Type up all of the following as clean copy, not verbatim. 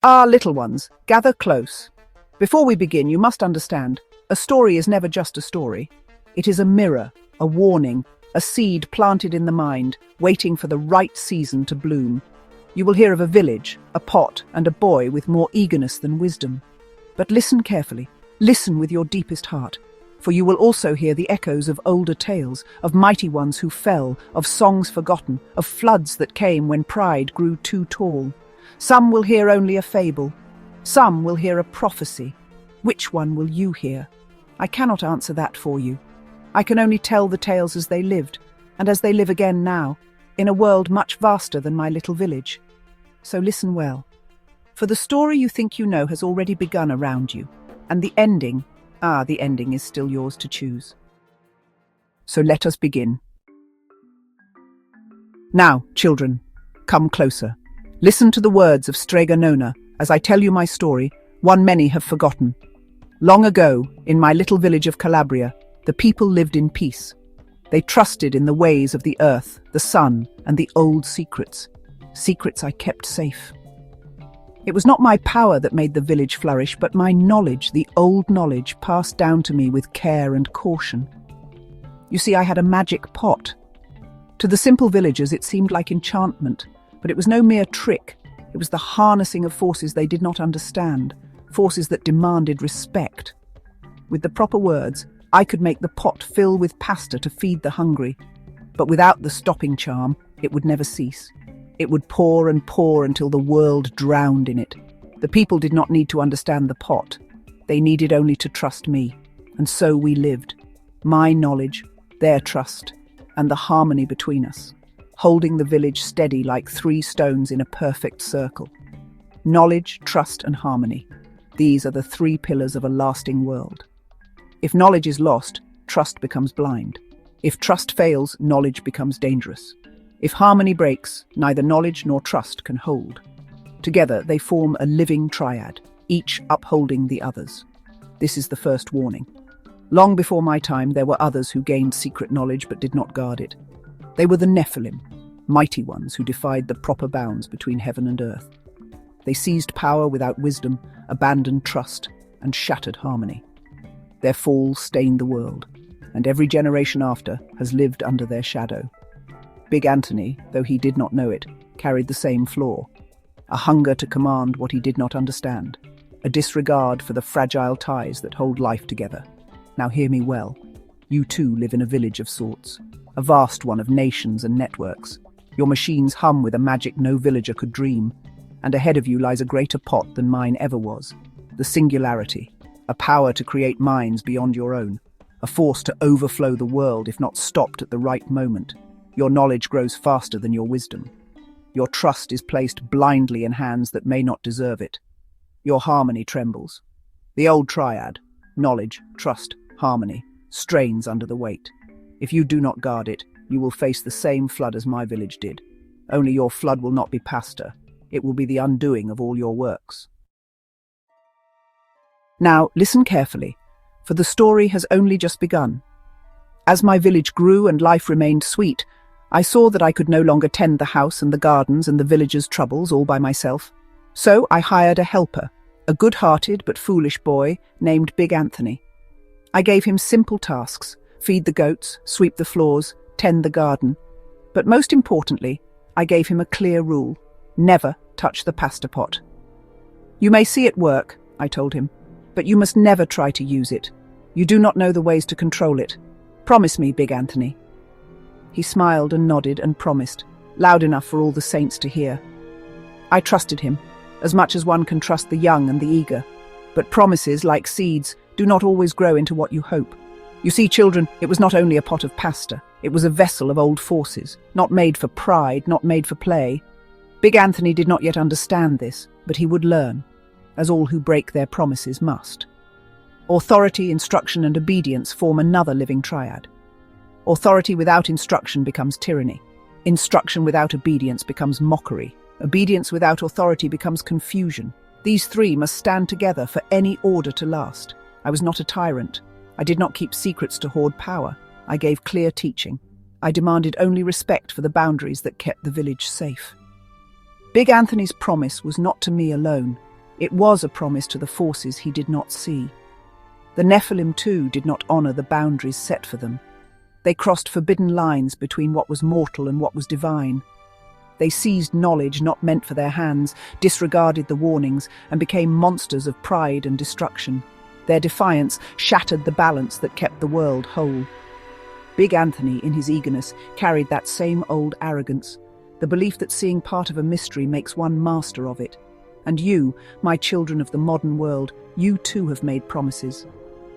Ah, little ones, gather close. Before we begin, you must understand, a story is never just a story. It is a mirror, a warning, a seed planted in the mind, waiting for the right season to bloom. You will hear of a village, a pot, and a boy with more eagerness than wisdom. But listen carefully, listen with your deepest heart, for you will also hear the echoes of older tales, of mighty ones who fell, of songs forgotten, of floods that came when pride grew too tall. Some will hear only a fable. Some will hear a prophecy. Which one will you hear? I cannot answer that for you. I can only tell the tales as they lived, and as they live again now, in a world much vaster than my little village. So listen well. For the story you think you know has already begun around you, and the ending is still yours to choose. So let us begin. Now, children, come closer. Listen to the words of Strega Nona as I tell you my story, one many have forgotten. Long ago, in my little village of Calabria, the people lived in peace. They trusted in the ways of the earth, the sun, and the old secrets. Secrets I kept safe. It was not my power that made the village flourish, but my knowledge, the old knowledge passed down to me with care and caution. You see, I had a magic pot. To the simple villagers it seemed like enchantment, but it was no mere trick. It was the harnessing of forces they did not understand, forces that demanded respect. With the proper words, I could make the pot fill with pasta to feed the hungry, but without the stopping charm, it would never cease. It would pour and pour until the world drowned in it. The people did not need to understand the pot. They needed only to trust me. And so we lived. My knowledge, their trust, and the harmony between us, holding the village steady like three stones in a perfect circle. Knowledge, trust, and harmony. These are the three pillars of a lasting world. If knowledge is lost, trust becomes blind. If trust fails, knowledge becomes dangerous. If harmony breaks, neither knowledge nor trust can hold. Together, they form a living triad, each upholding the others. This is the first warning. Long before my time, there were others who gained secret knowledge but did not guard it. They were the Nephilim, mighty ones who defied the proper bounds between heaven and earth. They seized power without wisdom, abandoned trust, and shattered harmony. Their fall stained the world, and every generation after has lived under their shadow. Big Anthony, though he did not know it, carried the same flaw. A hunger to command what he did not understand. A disregard for the fragile ties that hold life together. Now hear me well. You too live in a village of sorts. A vast one of nations and networks. Your machines hum with a magic no villager could dream. And ahead of you lies a greater pot than mine ever was. The Singularity. A power to create minds beyond your own. A force to overflow the world if not stopped at the right moment. Your knowledge grows faster than your wisdom. Your trust is placed blindly in hands that may not deserve it. Your harmony trembles. The old triad, knowledge, trust, harmony, strains under the weight. If you do not guard it, you will face the same flood as my village did. Only your flood will not be pasta. It will be the undoing of all your works. Now, listen carefully, for the story has only just begun. As my village grew and life remained sweet, I saw that I could no longer tend the house and the gardens and the villagers' troubles all by myself. So I hired a helper, a good-hearted but foolish boy named Big Anthony. I gave him simple tasks: feed the goats, sweep the floors, tend the garden. But most importantly, I gave him a clear rule: never touch the pasta pot. You may see it work, I told him, but you must never try to use it. You do not know the ways to control it. Promise me, Big Anthony. He smiled and nodded and promised, loud enough for all the saints to hear. I trusted him, as much as one can trust the young and the eager. But promises, like seeds, do not always grow into what you hope. You see, children, it was not only a pot of pasta. It was a vessel of old forces, not made for pride, not made for play. Big Anthony did not yet understand this, but he would learn, as all who break their promises must. Authority, instruction, and obedience form another living triad. Authority without instruction becomes tyranny. Instruction without obedience becomes mockery. Obedience without authority becomes confusion. These three must stand together for any order to last. I was not a tyrant. I did not keep secrets to hoard power. I gave clear teaching. I demanded only respect for the boundaries that kept the village safe. Big Anthony's promise was not to me alone. It was a promise to the forces he did not see. The Nephilim too did not honor the boundaries set for them. They crossed forbidden lines between what was mortal and what was divine. They seized knowledge not meant for their hands, disregarded the warnings, and became monsters of pride and destruction. Their defiance shattered the balance that kept the world whole. Big Anthony, in his eagerness, carried that same old arrogance, the belief that seeing part of a mystery makes one master of it. And you, my children of the modern world, you too have made promises.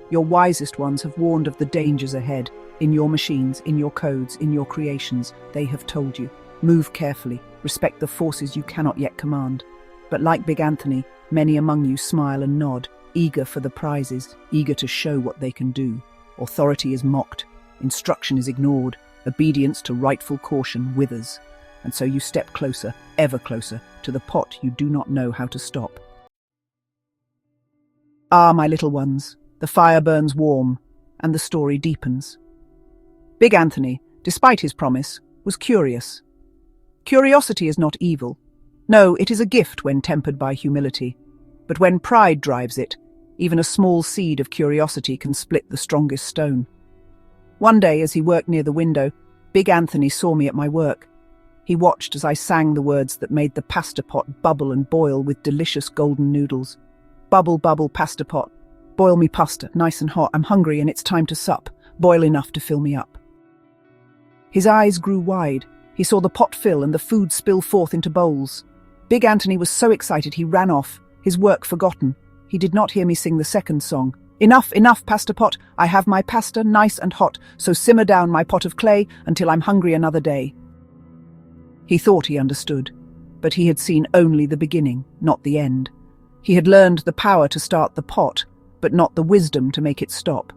Your wisest ones have warned of the dangers ahead. In your machines, in your codes, in your creations, they have told you. Move carefully, respect the forces you cannot yet command. But like Big Anthony, many among you smile and nod, eager for the prizes, eager to show what they can do. Authority is mocked, instruction is ignored, obedience to rightful caution withers. And so you step closer, ever closer, to the pot you do not know how to stop. Ah, my little ones, the fire burns warm, and the story deepens. Big Anthony, despite his promise, was curious. Curiosity is not evil. No, it is a gift when tempered by humility. But when pride drives it, even a small seed of curiosity can split the strongest stone. One day, as he worked near the window, Big Anthony saw me at my work. He watched as I sang the words that made the pasta pot bubble and boil with delicious golden noodles. Bubble, bubble, pasta pot. Boil me pasta, nice and hot. I'm hungry and it's time to sup. Boil enough to fill me up. His eyes grew wide. He saw the pot fill and the food spill forth into bowls. Big Anthony was so excited he ran off, his work forgotten. He did not hear me sing the second song. Enough, enough, pasta pot. I have my pasta nice and hot, so simmer down my pot of clay until I'm hungry another day. He thought he understood, but he had seen only the beginning, not the end. He had learned the power to start the pot, but not the wisdom to make it stop.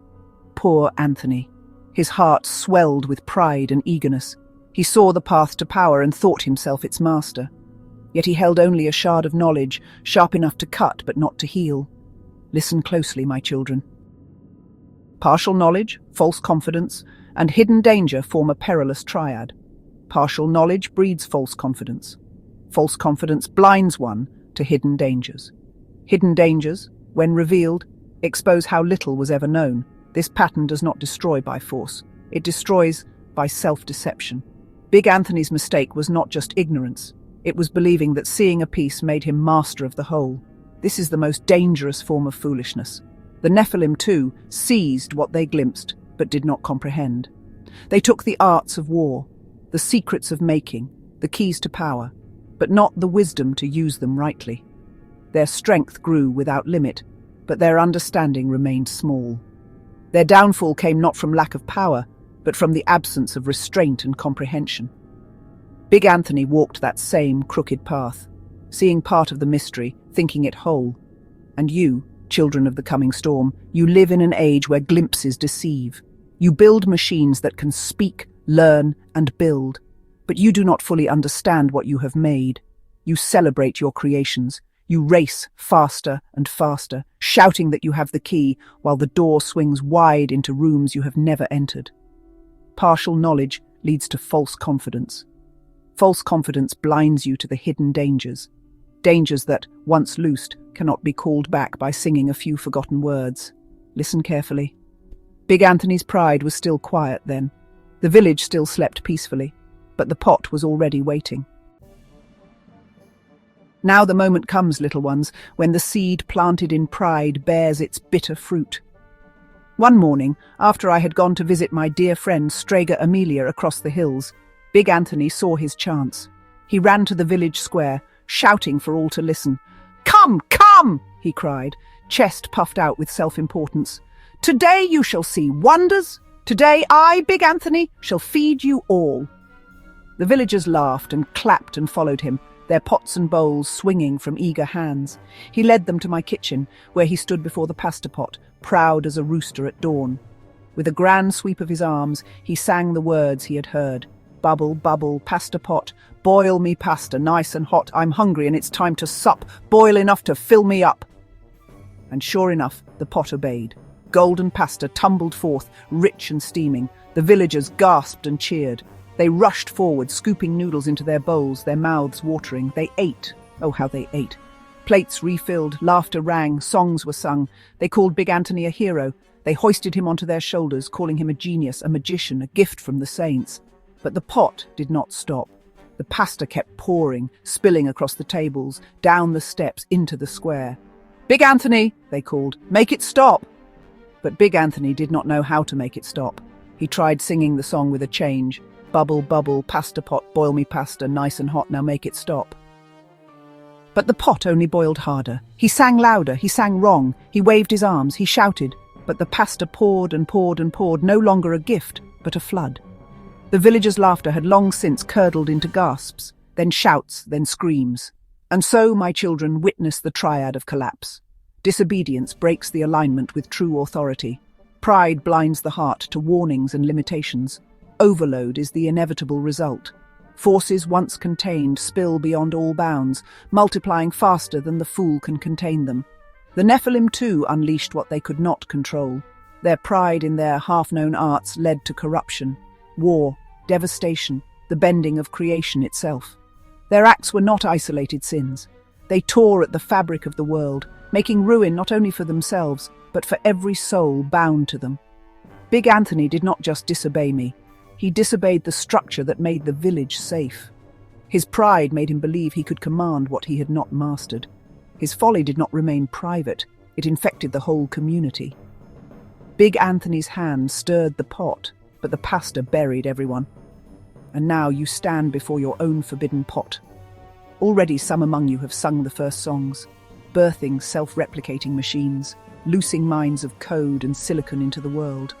Poor Anthony. His heart swelled with pride and eagerness. He saw the path to power and thought himself its master. Yet he held only a shard of knowledge, sharp enough to cut but not to heal. Listen closely, my children. Partial knowledge, false confidence, and hidden danger form a perilous triad. Partial knowledge breeds false confidence. False confidence blinds one to hidden dangers. Hidden dangers, when revealed, expose how little was ever known. This pattern does not destroy by force. It destroys by self-deception. Big Anthony's mistake was not just ignorance. It was believing that seeing a piece made him master of the whole. This is the most dangerous form of foolishness. The Nephilim, too, seized what they glimpsed, but did not comprehend. They took the arts of war, the secrets of making, the keys to power, but not the wisdom to use them rightly. Their strength grew without limit, but their understanding remained small. Their downfall came not from lack of power, but from the absence of restraint and comprehension. Big Anthony walked that same crooked path, seeing part of the mystery, thinking it whole. And you, children of the coming storm, you live in an age where glimpses deceive. You build machines that can speak, learn, and build, but you do not fully understand what you have made. You celebrate your creations. You race faster and faster, shouting that you have the key, while the door swings wide into rooms you have never entered. Partial knowledge leads to false confidence. False confidence blinds you to the hidden dangers. Dangers that, once loosed, cannot be called back by singing a few forgotten words. Listen carefully. Big Anthony's pride was still quiet then. The village still slept peacefully, but the pot was already waiting. Now the moment comes, little ones, when the seed planted in pride bears its bitter fruit. One morning, after I had gone to visit my dear friend Strega Amelia across the hills, Big Anthony saw his chance. He ran to the village square, shouting for all to listen. "Come, come!" he cried, chest puffed out with self-importance. "Today you shall see wonders. Today I, Big Anthony, shall feed you all." The villagers laughed and clapped and followed him, their pots and bowls swinging from eager hands. He led them to my kitchen, where he stood before the pasta pot, proud as a rooster at dawn. With a grand sweep of his arms, he sang the words he had heard. Bubble, bubble, pasta pot, boil me pasta nice and hot. I'm hungry and it's time to sup. Boil enough to fill me up. And sure enough, the pot obeyed. Golden pasta tumbled forth, rich and steaming. The villagers gasped and cheered. They rushed forward, scooping noodles into their bowls, their mouths watering. They ate. Oh, how they ate. Plates refilled, laughter rang, songs were sung. They called Big Anthony a hero. They hoisted him onto their shoulders, calling him a genius, a magician, a gift from the saints. But the pot did not stop. The pasta kept pouring, spilling across the tables, down the steps, into the square. "Big Anthony," they called, "make it stop!" But Big Anthony did not know how to make it stop. He tried singing the song with a change. "Bubble, bubble, pasta pot, boil me pasta, nice and hot, now make it stop." But the pot only boiled harder. He sang louder, he sang wrong, he waved his arms, he shouted, but the pasta poured and poured and poured, no longer a gift, but a flood. The villagers' laughter had long since curdled into gasps, then shouts, then screams. And so, my children, witness the triad of collapse. Disobedience breaks the alignment with true authority. Pride blinds the heart to warnings and limitations. Overload is the inevitable result. Forces once contained spill beyond all bounds, multiplying faster than the fool can contain them. The Nephilim too unleashed what they could not control. Their pride in their half-known arts led to corruption, war, devastation, the bending of creation itself. Their acts were not isolated sins. They tore at the fabric of the world, making ruin not only for themselves, but for every soul bound to them. Big Anthony did not just disobey me. He disobeyed the structure that made the village safe. His pride made him believe he could command what he had not mastered. His folly did not remain private. It infected the whole community. Big Anthony's hand stirred the pot, but the pasta buried everyone. And now you stand before your own forbidden pot. Already some among you have sung the first songs, birthing self-replicating machines, loosing mines of code and silicon into the world.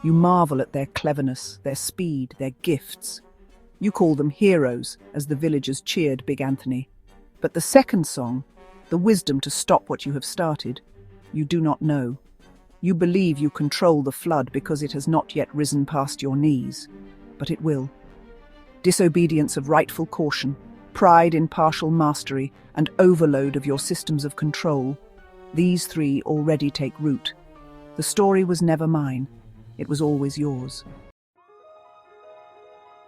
You marvel at their cleverness, their speed, their gifts. You call them heroes, as the villagers cheered Big Anthony. But the second song, the wisdom to stop what you have started, you do not know. You believe you control the flood because it has not yet risen past your knees. But it will. Disobedience of rightful caution, pride in partial mastery, and overload of your systems of control, these three already take root. The story was never mine. It was always yours.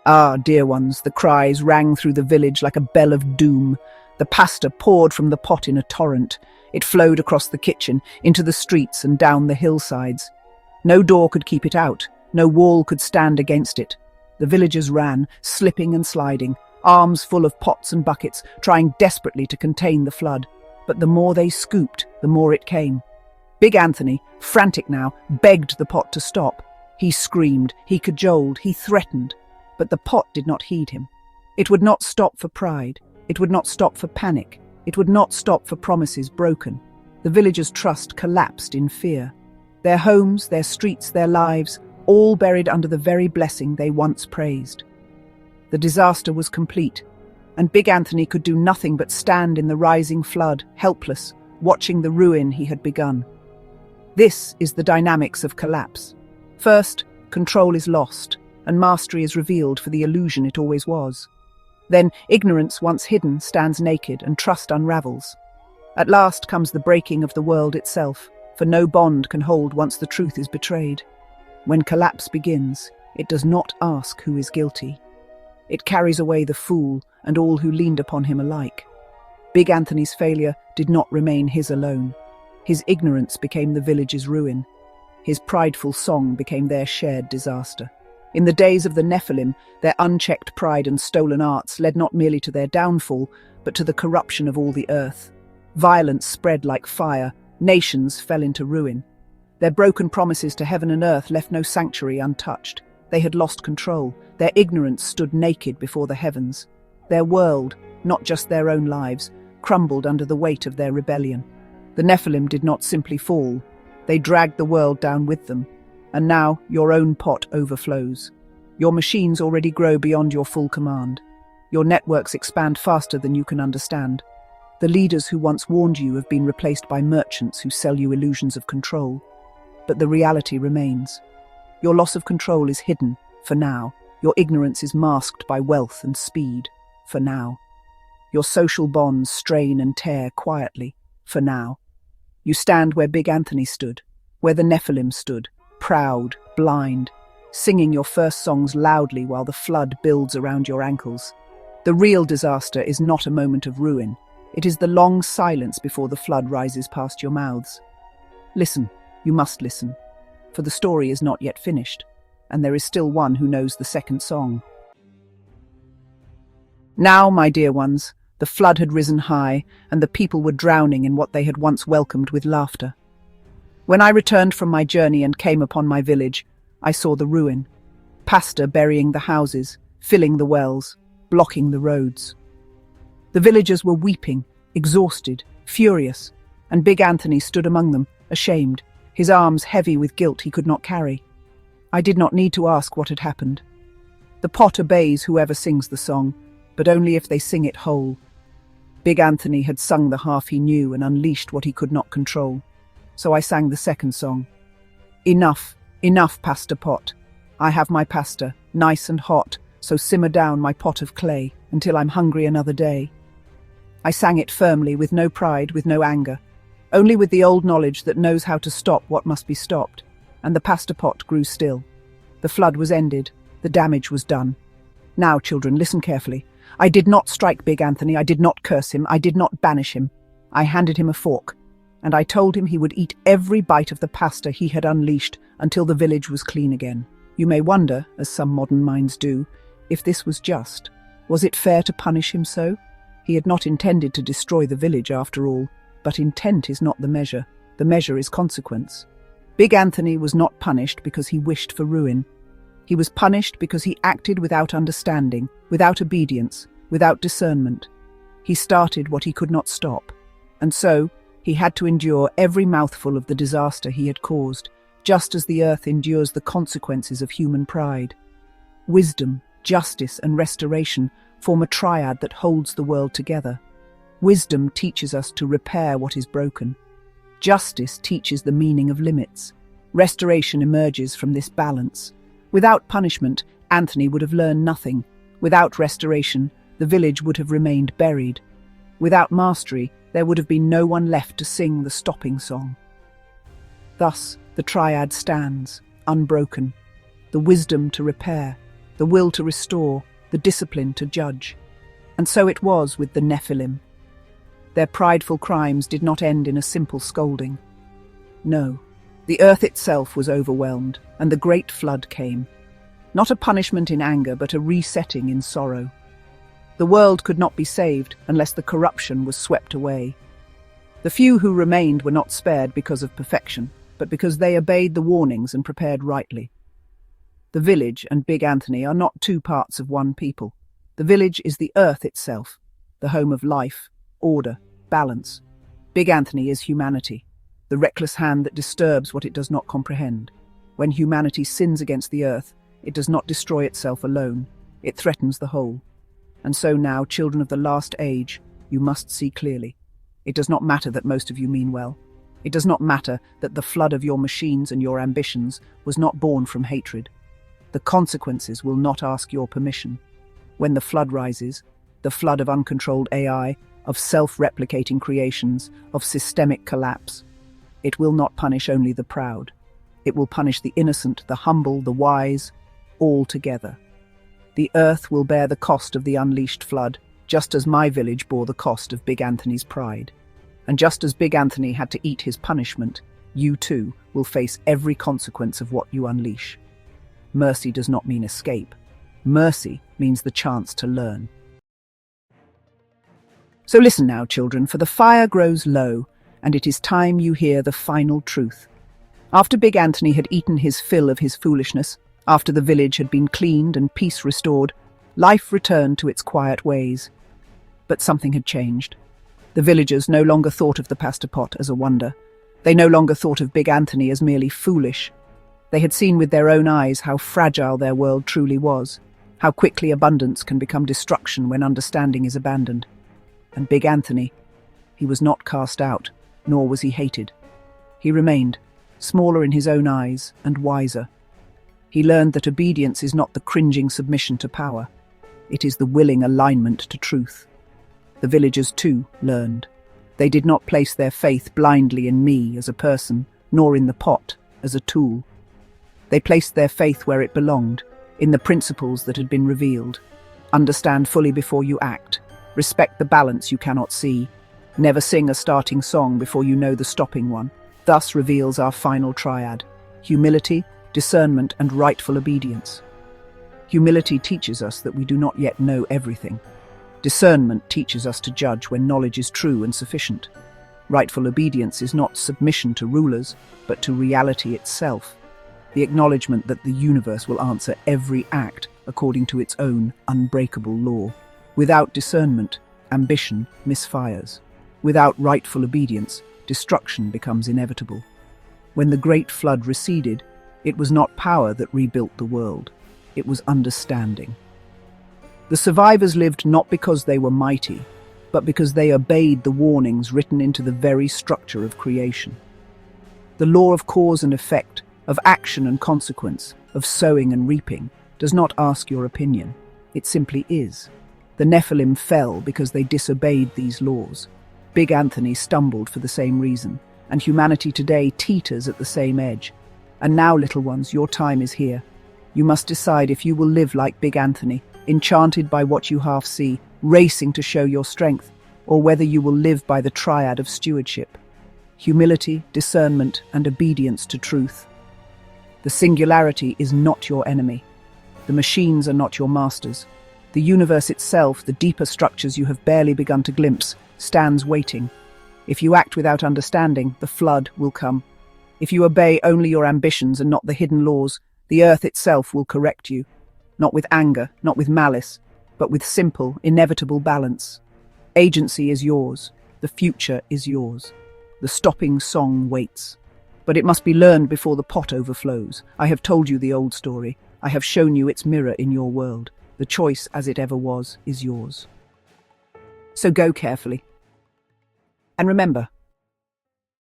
Ah, dear ones, the cries rang through the village like a bell of doom. The pasta poured from the pot in a torrent. It flowed across the kitchen, into the streets and down the hillsides. No door could keep it out. No wall could stand against it. The villagers ran, slipping and sliding, arms full of pots and buckets, trying desperately to contain the flood. But the more they scooped, the more it came. Big Anthony, frantic now, begged the pot to stop. He screamed, he cajoled, he threatened. But the pot did not heed him. It would not stop for pride. It would not stop for panic. It would not stop for promises broken. The villagers' trust collapsed in fear. Their homes, their streets, their lives, all buried under the very blessing they once praised. The disaster was complete, and Big Anthony could do nothing but stand in the rising flood, helpless, watching the ruin he had begun. This is the dynamics of collapse. First, control is lost, and mastery is revealed for the illusion it always was. Then, ignorance once hidden stands naked, and trust unravels. At last comes the breaking of the world itself, for no bond can hold once the truth is betrayed. When collapse begins, it does not ask who is guilty. It carries away the fool and all who leaned upon him alike. Big Anthony's failure did not remain his alone. His ignorance became the village's ruin. His prideful song became their shared disaster. In the days of the Nephilim, their unchecked pride and stolen arts led not merely to their downfall, but to the corruption of all the earth. Violence spread like fire, nations fell into ruin. Their broken promises to heaven and earth left no sanctuary untouched. They had lost control. Their ignorance stood naked before the heavens. Their world, not just their own lives, crumbled under the weight of their rebellion. The Nephilim did not simply fall. They dragged the world down with them. And now your own pot overflows. Your machines already grow beyond your full command. Your networks expand faster than you can understand. The leaders who once warned you have been replaced by merchants who sell you illusions of control. But the reality remains. Your loss of control is hidden, for now. Your ignorance is masked by wealth and speed, for now. Your social bonds strain and tear quietly, for now. You stand where Big Anthony stood, where the Nephilim stood, proud, blind, singing your first songs loudly while the flood builds around your ankles. The real disaster is not a moment of ruin. It is the long silence before the flood rises past your mouths. Listen, you must listen, for the story is not yet finished, and there is still one who knows the second song. Now, my dear ones, the flood had risen high, and the people were drowning in what they had once welcomed with laughter. When I returned from my journey and came upon my village, I saw the ruin, pasta burying the houses, filling the wells, blocking the roads. The villagers were weeping, exhausted, furious, and Big Anthony stood among them, ashamed, his arms heavy with guilt he could not carry. I did not need to ask what had happened. The pot obeys whoever sings the song, but only if they sing it whole. Big Anthony had sung the half he knew and unleashed what he could not control. So I sang the second song. Enough, enough, pasta pot. I have my pasta, nice and hot, so simmer down my pot of clay until I'm hungry another day. I sang it firmly, with no pride, with no anger, only with the old knowledge that knows how to stop what must be stopped, and the pasta pot grew still. The flood was ended, the damage was done. Now, children, listen carefully. I did not strike Big Anthony, I did not curse him, I did not banish him. I handed him a fork, and I told him he would eat every bite of the pasta he had unleashed until the village was clean again. You may wonder, as some modern minds do, if this was just. Was it fair to punish him so? He had not intended to destroy the village after all, but intent is not the measure is consequence. Big Anthony was not punished because he wished for ruin. He was punished because he acted without understanding, without obedience, without discernment. He started what he could not stop, and so he had to endure every mouthful of the disaster he had caused, just as the earth endures the consequences of human pride. Wisdom, justice, and restoration form a triad that holds the world together. Wisdom teaches us to repair what is broken. Justice teaches the meaning of limits. Restoration emerges from this balance. Without punishment, Anthony would have learned nothing. Without restoration, the village would have remained buried. Without mastery, there would have been no one left to sing the stopping song. Thus, the triad stands, unbroken. The wisdom to repair, the will to restore, the discipline to judge. And so it was with the Nephilim. Their prideful crimes did not end in a simple scolding. No, the earth itself was overwhelmed, and the great flood came. Not a punishment in anger, but a resetting in sorrow. The world could not be saved unless the corruption was swept away. The few who remained were not spared because of perfection, but because they obeyed the warnings and prepared rightly. The village and Big Anthony are not two parts of one people. The village is the earth itself, the home of life, order, balance. Big Anthony is humanity, the reckless hand that disturbs what it does not comprehend. When humanity sins against the earth, it does not destroy itself alone, it threatens the whole. And so now, children of the last age, you must see clearly. It does not matter that most of you mean well. It does not matter that the flood of your machines and your ambitions was not born from hatred. The consequences will not ask your permission. When the flood rises, the flood of uncontrolled AI, of self-replicating creations, of systemic collapse, it will not punish only the proud. It will punish the innocent, the humble, the wise, all together. The earth will bear the cost of the unleashed flood, just as my village bore the cost of Big Anthony's pride. And just as Big Anthony had to eat his punishment, you too will face every consequence of what you unleash. Mercy does not mean escape. Mercy means the chance to learn. So listen now, children, for the fire grows low, and it is time you hear the final truth. After Big Anthony had eaten his fill of his foolishness, after the village had been cleaned and peace restored, life returned to its quiet ways. But something had changed. The villagers no longer thought of the pasta pot as a wonder. They no longer thought of Big Anthony as merely foolish. They had seen with their own eyes how fragile their world truly was, how quickly abundance can become destruction when understanding is abandoned. And Big Anthony, he was not cast out, nor was he hated. He remained, smaller in his own eyes and wiser. He learned that obedience is not the cringing submission to power. It is the willing alignment to truth. The villagers, too, learned. They did not place their faith blindly in me as a person, nor in the pot as a tool. They placed their faith where it belonged, in the principles that had been revealed. Understand fully before you act. Respect the balance you cannot see. Never sing a starting song before you know the stopping one. Thus reveals our final triad: humility, discernment, and rightful obedience. Humility teaches us that we do not yet know everything. Discernment teaches us to judge when knowledge is true and sufficient. Rightful obedience is not submission to rulers, but to reality itself, the acknowledgement that the universe will answer every act according to its own unbreakable law. Without discernment, ambition misfires. Without rightful obedience, destruction becomes inevitable. When the great flood receded, it was not power that rebuilt the world. It was understanding. The survivors lived not because they were mighty, but because they obeyed the warnings written into the very structure of creation. The law of cause and effect, of action and consequence, of sowing and reaping, does not ask your opinion. It simply is. The Nephilim fell because they disobeyed these laws. Big Anthony stumbled for the same reason, and humanity today teeters at the same edge. And now, little ones, your time is here. You must decide if you will live like Big Anthony, enchanted by what you half see, racing to show your strength, or whether you will live by the triad of stewardship: humility, discernment, and obedience to truth. The singularity is not your enemy. The machines are not your masters. The universe itself, the deeper structures you have barely begun to glimpse, stands waiting. If you act without understanding, the flood will come. If you obey only your ambitions and not the hidden laws, the earth itself will correct you. Not with anger, not with malice, but with simple, inevitable balance. Agency is yours. The future is yours. The stopping song waits. But it must be learned before the pot overflows. I have told you the old story. I have shown you its mirror in your world. The choice, as it ever was, is yours. So go carefully. And remember,